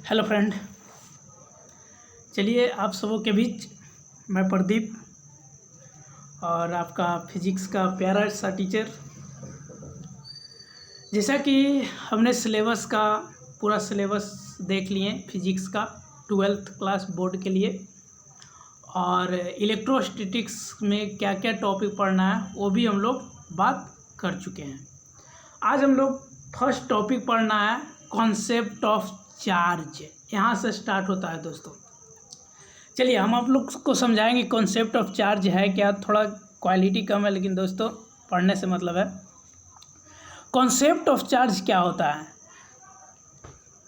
Hello friend, चलिए आप सबों के बीच मैं प्रदीप और आपका फिजिक्स का प्यारा सा टीचर। जैसा कि हमने सिलेबस का पूरा सिलेबस देख लिए फिजिक्स का 12th क्लास बोर्ड के लिए, और इलेक्ट्रोस्टैटिक्स में क्या क्या टॉपिक पढ़ना है वो भी हम लोग बात कर चुके हैं। आज हम लोग फर्स्ट टॉपिक पढ़ना है कॉन्सेप्ट ऑफ चार्ज। यहाँ से स्टार्ट होता है दोस्तों। चलिए हम आप लोग को समझाएंगे कॉन्सेप्ट ऑफ चार्ज है क्या। थोड़ा क्वालिटी कम है लेकिन दोस्तों पढ़ने से मतलब है। कॉन्सेप्ट ऑफ चार्ज क्या होता है,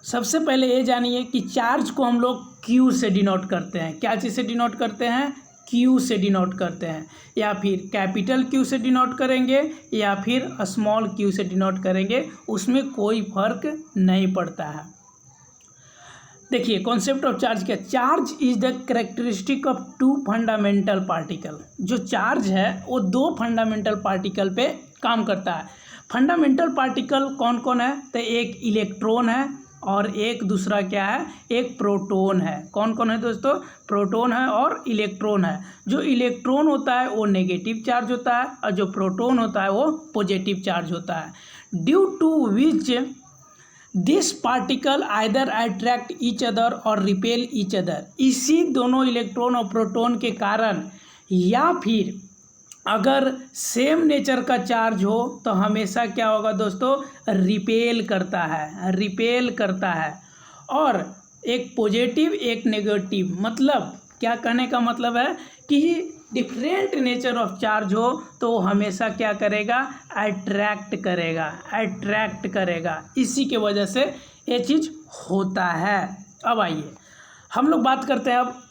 सबसे पहले ये जानिए कि चार्ज को हम लोग क्यू से डिनोट करते हैं। क्या चीज़ से डिनोट करते हैं? क्यू से डिनोट करते हैं, या फिर कैपिटल क्यू से डिनोट करेंगे या फिर स्मॉल क्यू से डिनोट करेंगे, उसमें कोई फर्क नहीं पड़ता है। देखिए कॉन्सेप्ट ऑफ चार्ज क्या। Charge is the characteristic of two fundamental particle. जो चार्ज है वो दो फंडामेंटल पार्टिकल पे काम करता है। फंडामेंटल पार्टिकल कौन कौन है? तो एक इलेक्ट्रॉन है और एक दूसरा क्या है, एक प्रोटॉन है। कौन कौन है दोस्तों? प्रोटॉन है और इलेक्ट्रॉन है। जो इलेक्ट्रॉन होता है वो नेगेटिव चार्ज होता है और जो प्रोटॉन होता है वो पॉजिटिव चार्ज होता है। Due to which this particle either attract each other और रिपेल ईच अदर। इसी दोनों इलेक्ट्रॉन और प्रोटॉन के कारण, या फिर अगर सेम नेचर का चार्ज हो तो हमेशा क्या होगा दोस्तों, रिपेल करता है, रिपेल करता है। और एक पॉजिटिव एक नेगेटिव, मतलब क्या कहने का मतलब है कि डिफरेंट नेचर ऑफ चार्ज हो तो हमेशा क्या करेगा, अट्रैक्ट करेगा, अट्रैक्ट करेगा। इसी के वजह से ये चीज़ होता है। अब आइए हम लोग बात करते हैं। अब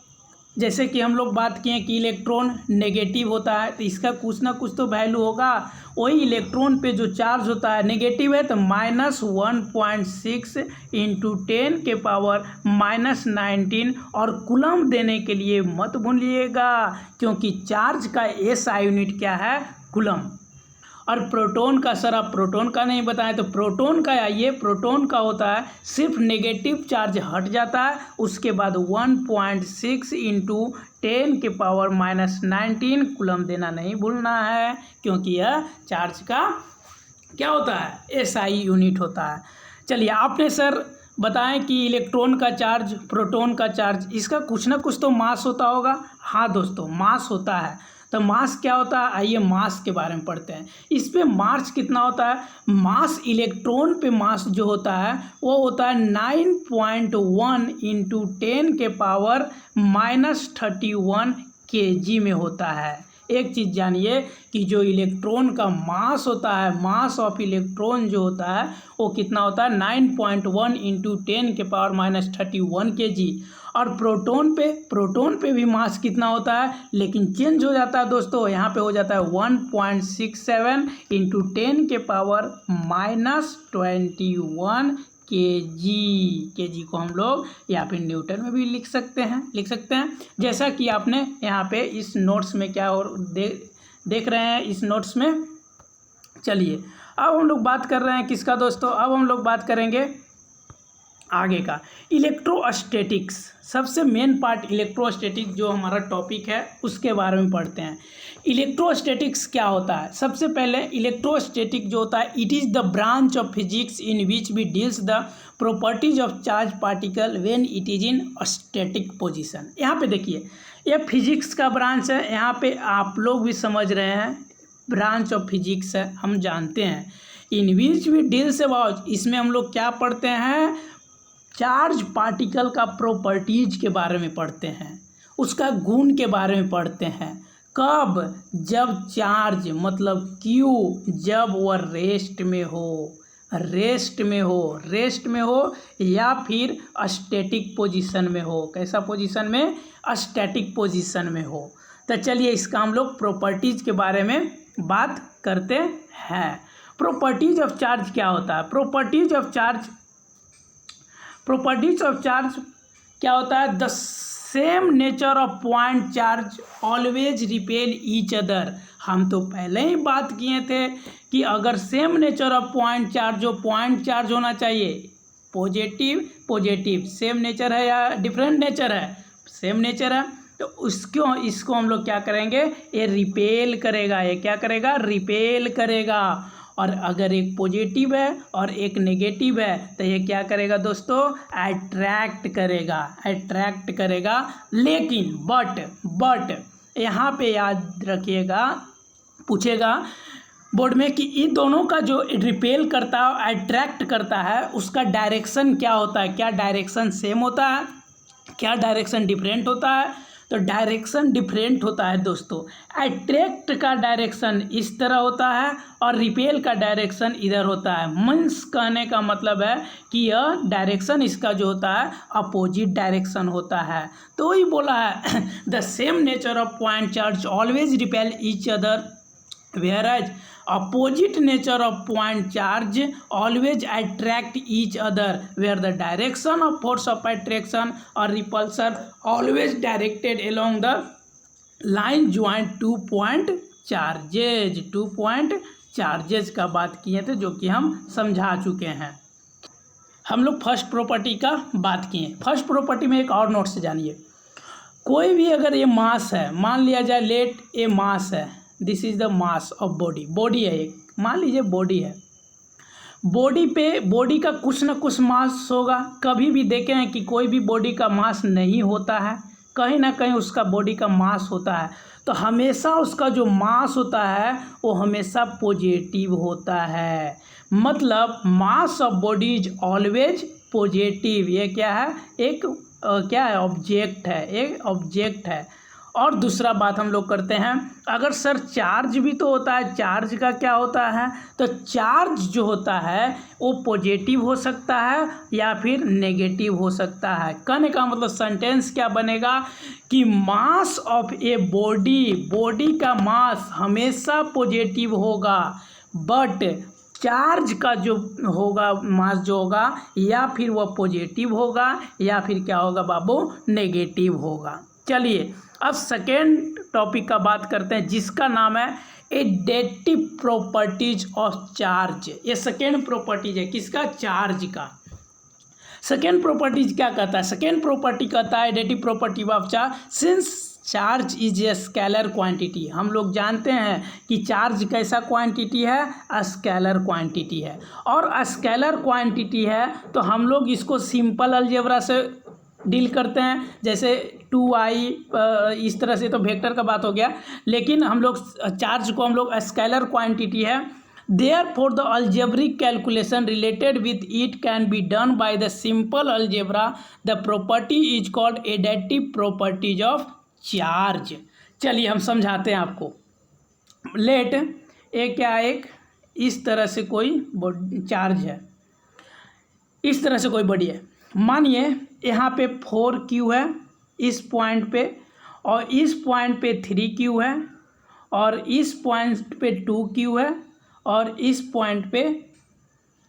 जैसे कि हम लोग बात किए कि इलेक्ट्रॉन नेगेटिव होता है तो इसका कुछ ना कुछ तो वैल्यू होगा। वही इलेक्ट्रॉन पे जो चार्ज होता है नेगेटिव है तो -1.6 इंटू 10⁻⁻19। और कूलम देने के लिए मत भूलिएगा, क्योंकि चार्ज का एसआई यूनिट क्या है, कूलम। और प्रोटॉन का, सर आप प्रोटॉन का नहीं बताएं, तो प्रोटॉन का आइए, प्रोटॉन का होता है सिर्फ नेगेटिव चार्ज हट जाता है उसके बाद 1.6 इंटू 10⁻⁻19 कूलम देना नहीं भूलना है, क्योंकि यह चार्ज का क्या होता है, एसआई यूनिट होता है। चलिए आपने सर बताएं कि इलेक्ट्रॉन का चार्ज, प्रोटॉन का चार्ज, इसका कुछ ना कुछ तो मास होता होगा। हाँ दोस्तों, मास होता है। तो मास क्या होता है, आइए मास के बारे में पढ़ते हैं। इस पे मास कितना होता है? मास इलेक्ट्रॉन पे मास जो होता है वो होता है 9.1 इंटू 10⁻⁻31 kg में होता है। एक चीज़ जानिए कि जो इलेक्ट्रॉन का मास होता है, मास ऑफ इलेक्ट्रॉन जो होता है वो कितना होता है, 9.1 इंटू 10⁻⁻31 kg। और प्रोटॉन पे भी मास कितना होता है, लेकिन चेंज हो जाता है दोस्तों। यहाँ पे हो जाता है 1.67 इंटू 10⁻⁻21 kg को हम लोग या फिर न्यूटन में भी लिख सकते हैं। जैसा कि आपने यहाँ पे इस नोट्स में क्या और देख रहे हैं इस नोट्स में। चलिए अब हम लोग बात कर रहे हैं किसका दोस्तों, अब हम लोग बात करेंगे आगे का, इलेक्ट्रोस्टैटिक्स। सबसे मेन पार्ट इलेक्ट्रोस्टैटिक्स जो हमारा टॉपिक है उसके बारे में पढ़ते हैं। इलेक्ट्रोस्टैटिक्स क्या होता है? सबसे पहले इलेक्ट्रोस्टैटिक जो होता है, it is the branch of physics in which we deals the properties of charge particle when it is in static position. यहाँ पे देखिए ये फिजिक्स का ब्रांच है, यहाँ पे आप लोग भी समझ रहे हैं ब्रांच ऑफ फिजिक्स है, हम जानते हैं। इन विच वी डील्स अबाउट, इसमें हम लोग क्या पढ़ते हैं, चार्ज पार्टिकल का प्रॉपर्टीज के बारे में पढ़ते हैं, उसका गुण के बारे में पढ़ते हैं। कब? जब चार्ज मतलब क्यू जब वह रेस्ट में हो या फिर स्टैटिक पोजीशन में हो। कैसा पोजीशन में? स्टैटिक पोजीशन में हो। तो चलिए इसका हम लोग प्रॉपर्टीज के बारे में बात करते हैं। प्रॉपर्टीज ऑफ चार्ज क्या होता है? प्रॉपर्टीज ऑफ चार्ज क्या होता है? The same nature of point charge always repel each other. हम तो पहले ही बात किए थे कि अगर same nature of point charge हो, पॉइंट चार्ज होना चाहिए पॉजिटिव पॉजिटिव सेम नेचर है या डिफरेंट नेचर है? सेम नेचर है। तो इसको हम लोग क्या करेंगे, ये रिपेल करेगा। ये क्या करेगा, रिपेल करेगा। और अगर एक पॉजिटिव है और एक नेगेटिव है तो ये क्या करेगा दोस्तों, अट्रैक्ट करेगा, अट्रैक्ट करेगा। लेकिन बट यहाँ पे याद रखिएगा, पूछेगा बोर्ड में कि इन दोनों का जो रिपेल करता है, अट्रैक्ट करता है, उसका डायरेक्शन क्या होता है? क्या डायरेक्शन सेम होता है, क्या डायरेक्शन डिफरेंट होता है? तो डायरेक्शन डिफरेंट होता है दोस्तों। अट्रैक्ट का डायरेक्शन इस तरह होता है और रिपेल का डायरेक्शन इधर होता है। मीन्स कहने का मतलब है कि यह डायरेक्शन इसका जो होता है अपोजिट डायरेक्शन होता है। तो ही बोला है the same nature of point charge always repel each other whereas opposite nature of point charge always attract each other where the direction of force of attraction or repulsion always directed along the line joint two point charges का बात किए थे, जो कि हम समझा चुके हैं। हम लोग फर्स्ट प्रॉपर्टी का बात किए। फर्स्ट प्रॉपर्टी में एक और नोट से जानिए, कोई भी अगर ये मास है, मान लिया जाए लेट ए मास है, this is the mass of body, body है एक, मान लीजिए बॉडी है, बॉडी पे बॉडी का कुछ ना कुछ मास होगा। कभी भी देखे हैं कि कोई भी बॉडी का मास नहीं होता है, कहीं ना कहीं उसका बॉडी का मास होता है। तो हमेशा उसका जो मास होता है वो हमेशा पॉजिटिव होता है। मतलब mass of body is always positive. ये क्या है, एक क्या है, ऑब्जेक्ट है, एक ऑब्जेक्ट है। और दूसरा बात हम लोग करते हैं, अगर सर चार्ज भी तो होता है, चार्ज का क्या होता है, तो चार्ज जो होता है वो पॉजिटिव हो सकता है या फिर नेगेटिव हो सकता है। कहने का मतलब सेंटेंस क्या बनेगा कि mass of a body, body का मास हमेशा पॉजिटिव होगा, बट चार्ज का जो होगा मास जो होगा या फिर वह पॉजिटिव होगा या फिर क्या होगा बाबू, नेगेटिव होगा। चलिए अब सेकेंड टॉपिक का बात करते हैं, जिसका नाम है एडेटिव प्रॉपर्टीज ऑफ चार्ज। ये सेकेंड प्रॉपर्टीज है, किसका, चार्ज का। सेकेंड प्रॉपर्टीज क्या कहता है, सेकेंड प्रॉपर्टी कहता है additive property of charge, since charge is a scalar quantity. हम लोग जानते हैं कि चार्ज कैसा क्वांटिटी है, स्केलर क्वांटिटी है। और स्केलर क्वांटिटी है तो हम लोग इसको सिंपल अलजेब्रा से डील करते हैं, जैसे 2i इस तरह से, तो वेक्टर का बात हो गया। लेकिन हम लोग चार्ज को हम लोग स्केलर क्वांटिटी है, therefore the algebraic calculation related with it can be done by the simple algebra. The property is called additive properties of charge. चलिए हम समझाते हैं आपको। लेट एक क्या, एक इस तरह से कोई चार्ज है, इस तरह से कोई बॉडी है। मानिए यहाँ पे 4q है इस पॉइंट पे, और इस पॉइंट पे 3q है, और इस पॉइंट पे 2q है, और इस पॉइंट पे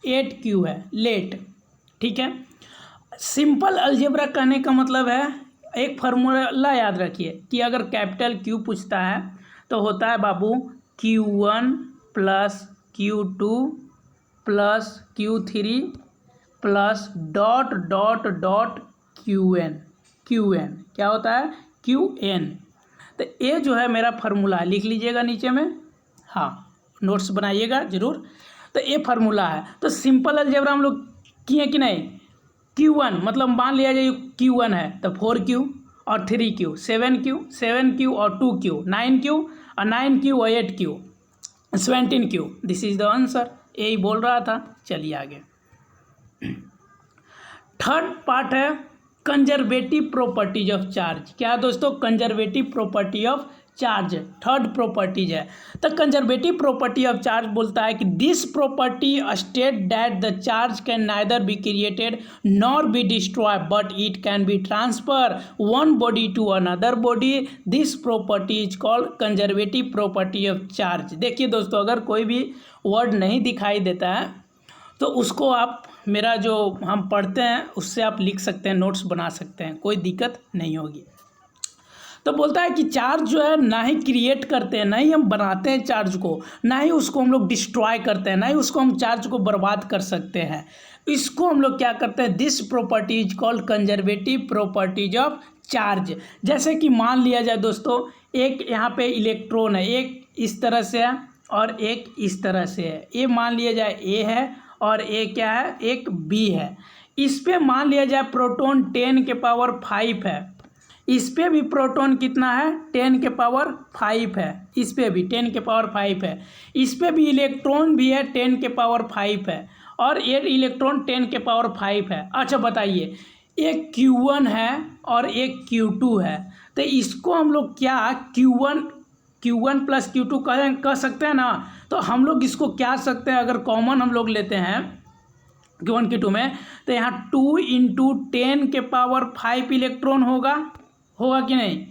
8q है, लेट। ठीक है, सिंपल अलजेब्रा कहने का मतलब है, एक फार्मूला याद रखिए कि अगर कैपिटल Q पूछता है तो होता है बाबू Q1 plus Q2 plus Q3 plus dot dot dot Qn क्या होता है, Qn। तो ये जो है मेरा फार्मूला है, लिख लीजिएगा नीचे में, हाँ नोट्स बनाइएगा जरूर। तो ये फार्मूला है। तो सिंपल अलजेब्रा हम लोग किए कि नहीं, Q1 मतलब मान लिया जाए Q1 है तो 4q और 3q, 7q और 2q, 9q और 9q और 8q, 17q। This is the answer, यही बोल रहा था। चलिए आगे, थर्ड पार्ट है कंजर्वेटिव प्रॉपर्टीज ऑफ चार्ज। क्या दोस्तों, conservative property of charge third properties है। तो कंजर्वेटिव प्रॉपर्टी ऑफ चार्ज बोलता है कि this property state that the charge can neither be created nor be destroy but it can be transfer one body to another body. This property is called conservative property of charge. देखिए दोस्तों, अगर कोई भी word नहीं दिखाई देता है तो उसको आप मेरा जो हम पढ़ते हैं उससे आप लिख सकते हैं, नोट्स बना सकते हैं, कोई दिक्कत नहीं होगी। तो बोलता है कि चार्ज जो है ना ही क्रिएट करते हैं, ना ही हम बनाते हैं चार्ज को, ना ही उसको हम लोग डिस्ट्रॉय करते हैं, ना ही उसको हम चार्ज को बर्बाद कर सकते हैं। इसको हम लोग क्या करते हैं, this property is called conservative properties of charge. जैसे कि मान लिया जाए दोस्तों, एक यहाँ पे इलेक्ट्रॉन है, एक इस तरह से है और एक इस तरह से है। ये मान लिया जाए ए है और ए क्या है, एक बी है। इस पे मान लिया जाए प्रोटॉन 10 के पावर 5 है, इस पे भी प्रोटॉन कितना है, 10 के पावर 5 है, इस पे भी 10 के पावर 5 है, इस पे भी इलेक्ट्रॉन भी है 10 के पावर 5 है और ये इलेक्ट्रॉन 10 के पावर 5 है। अच्छा बताइए, एक Q1 है और एक Q2 है, तो इसको हम लोग क्या Q1 प्लस Q2 कह सकते हैं ना। तो हम लोग इसको क्या सकते हैं, अगर कॉमन हम लोग लेते हैं Q1 Q2 में, तो यहाँ 2 × 10 के पावर 5 इलेक्ट्रॉन होगा कि नहीं।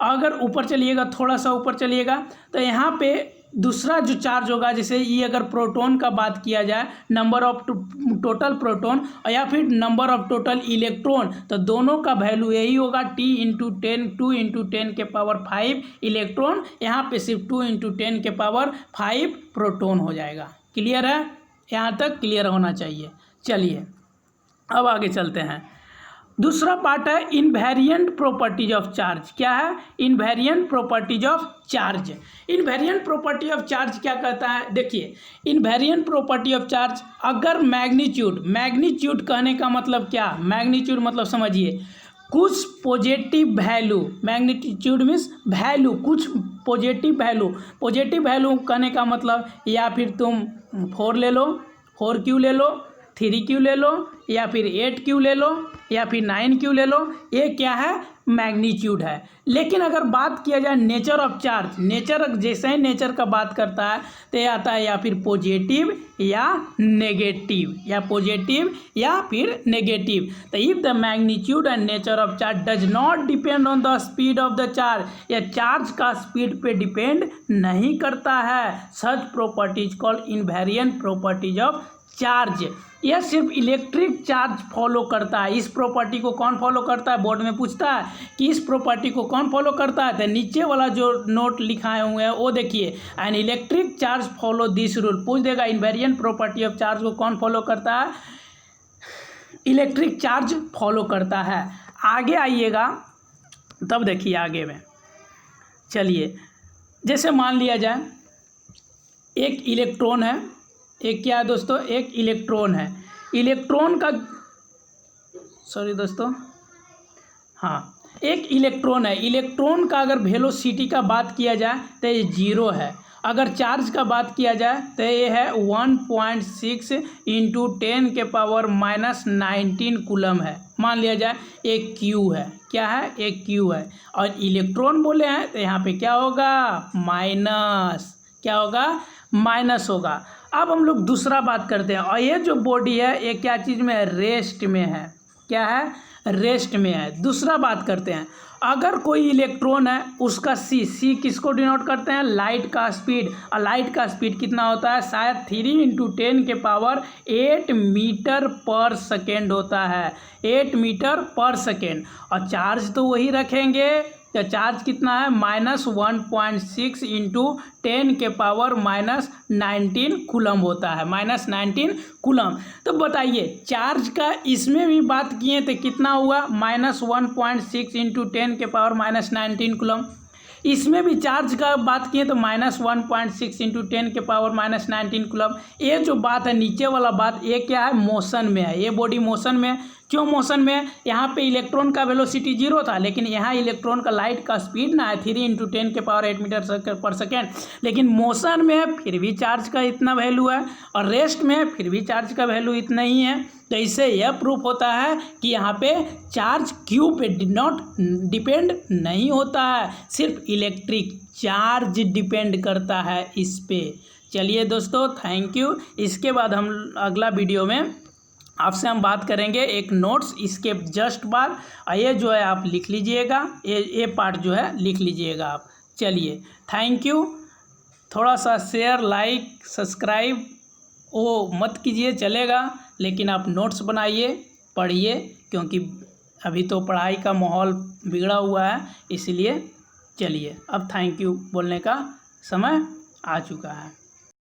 अगर ऊपर चलिएगा, थोड़ा सा ऊपर चलिएगा, तो यहाँ पे दूसरा जो चार्ज होगा, जैसे ये अगर प्रोटॉन का बात किया जाए, नंबर ऑफ टोटल प्रोटॉन या फिर नंबर ऑफ टोटल इलेक्ट्रॉन, तो दोनों का वैल्यू यही होगा T × 10, 2 × 10 के पावर 5 इलेक्ट्रॉन, यहाँ पे सिर्फ 2 × 10 के पावर 5 प्रोटॉन हो जाएगा। क्लियर है, यहाँ तक क्लियर होना चाहिए। चलिए अब आगे चलते हैं। दूसरा पार्ट है इनवेरिएंट प्रॉपर्टीज ऑफ चार्ज। क्या है, invariant properties of charge. Invariant property of charge क्या कहता है, देखिए इनवेरिएंट प्रॉपर्टी ऑफ चार्ज, अगर मैग्नीट्यूड कहने का मतलब क्या, मैग्नीट्यूड मतलब समझिए कुछ positive value, magnitude means value, कुछ पॉजिटिव वैल्यू कहने का मतलब, या फिर तुम 4 ले लो, 4Q ले लो, 3Q ले लो, या फिर 8Q ले लो, या फिर 9Q ले लो, ये क्या है, मैग्नीट्यूड है। लेकिन अगर बात किया जाए नेचर ऑफ चार्ज, नेचर जैसे ही नेचर का बात करता है तो ये आता है या फिर पॉजिटिव या नेगेटिव, या पॉजिटिव या फिर नेगेटिव। तो if the magnitude and nature of charge does not depend on the speed of the charge, या चार्ज का स्पीड पे डिपेंड नहीं करता है, such properties called invariant properties of charge. यह सिर्फ इलेक्ट्रिक चार्ज फॉलो करता है। इस प्रॉपर्टी को कौन फॉलो करता है, बोर्ड में पूछता है कि इस प्रॉपर्टी को कौन फॉलो करता है, तो नीचे वाला जो नोट लिखाए हुए हैं वो देखिए, an electric charge follow this rule, पूछ देगा इनवेरिएंट प्रॉपर्टी ऑफ चार्ज को कौन फॉलो करता है, इलेक्ट्रिक चार्ज फॉलो करता है। आगे आइएगा तब देखिए आगे में। चलिए जैसे मान लिया जाए एक इलेक्ट्रॉन है, एक क्या है दोस्तों, एक इलेक्ट्रॉन है, इलेक्ट्रॉन का, सॉरी दोस्तों, हाँ एक इलेक्ट्रॉन है, इलेक्ट्रॉन का अगर वेलोसिटी का बात किया जाए तो ये 0 है। अगर चार्ज का बात किया जाए तो ये है 1.6 × 10 के पावर -19 कूलम है। मान लिया जाए एक Q है, क्या है, एक Q है, और इलेक्ट्रॉन बोले हैं तो यहाँ पे क्या होगा, माइनस, क्या होगा, माइनस होगा। अब हम लोग दूसरा बात करते हैं, और ये जो बॉडी है ये क्या चीज़ में है, रेस्ट में है, क्या है, रेस्ट में है। दूसरा बात करते हैं, अगर कोई इलेक्ट्रॉन है उसका सी किसको डिनोट करते हैं, लाइट का स्पीड, और लाइट का स्पीड कितना होता है, शायद 3 × 10 के पावर 8 मीटर पर सेकेंड होता है, 8 मीटर पर सेकेंड। और चार्ज तो वही रखेंगे, तो चार्ज कितना है, -1.6 × 10 के पावर -19 कूलम होता है, -19 कूलम। तो बताइए चार्ज का इसमें भी बात किए तो कितना हुआ, -1.6 × 10 के पावर -19 कूलम। इसमें भी चार्ज का बात किए तो -1.6 × 10 के पावर -19 कूलम। ये जो बात है नीचे वाला बात, ये क्या है, मोशन में है, ये बॉडी मोशन में है। क्यों मोशन में है, यहाँ पे इलेक्ट्रॉन का वेलोसिटी 0 था, लेकिन यहाँ इलेक्ट्रॉन का लाइट का स्पीड ना है 3 × 10 के पावर 8 मीटर पर सेकेंड, लेकिन मोशन में है फिर भी चार्ज का इतना वैल्यू है, और रेस्ट में है फिर भी चार्ज का वैल्यू इतना ही है। तो इससे यह प्रूफ होता है कि यहाँ पे चार्ज क्यू पे डिपेंड नहीं होता है, सिर्फ इलेक्ट्रिक चार्ज डिपेंड करता है इस पे। चलिए दोस्तों, थैंक यू। इसके बाद हम अगला वीडियो में आपसे हम बात करेंगे एक नोट्स इसके जस्ट बाद, ये जो है आप लिख लीजिएगा, ये पार्ट जो है लिख लीजिएगा आप। चलिए थैंक यू। थोड़ा सा शेयर, लाइक, सब्सक्राइब वो मत कीजिए, चलेगा, लेकिन आप नोट्स बनाइए, पढ़िए, क्योंकि अभी तो पढ़ाई का माहौल बिगड़ा हुआ है, इसलिए चलिए अब थैंक यू बोलने का समय आ चुका है।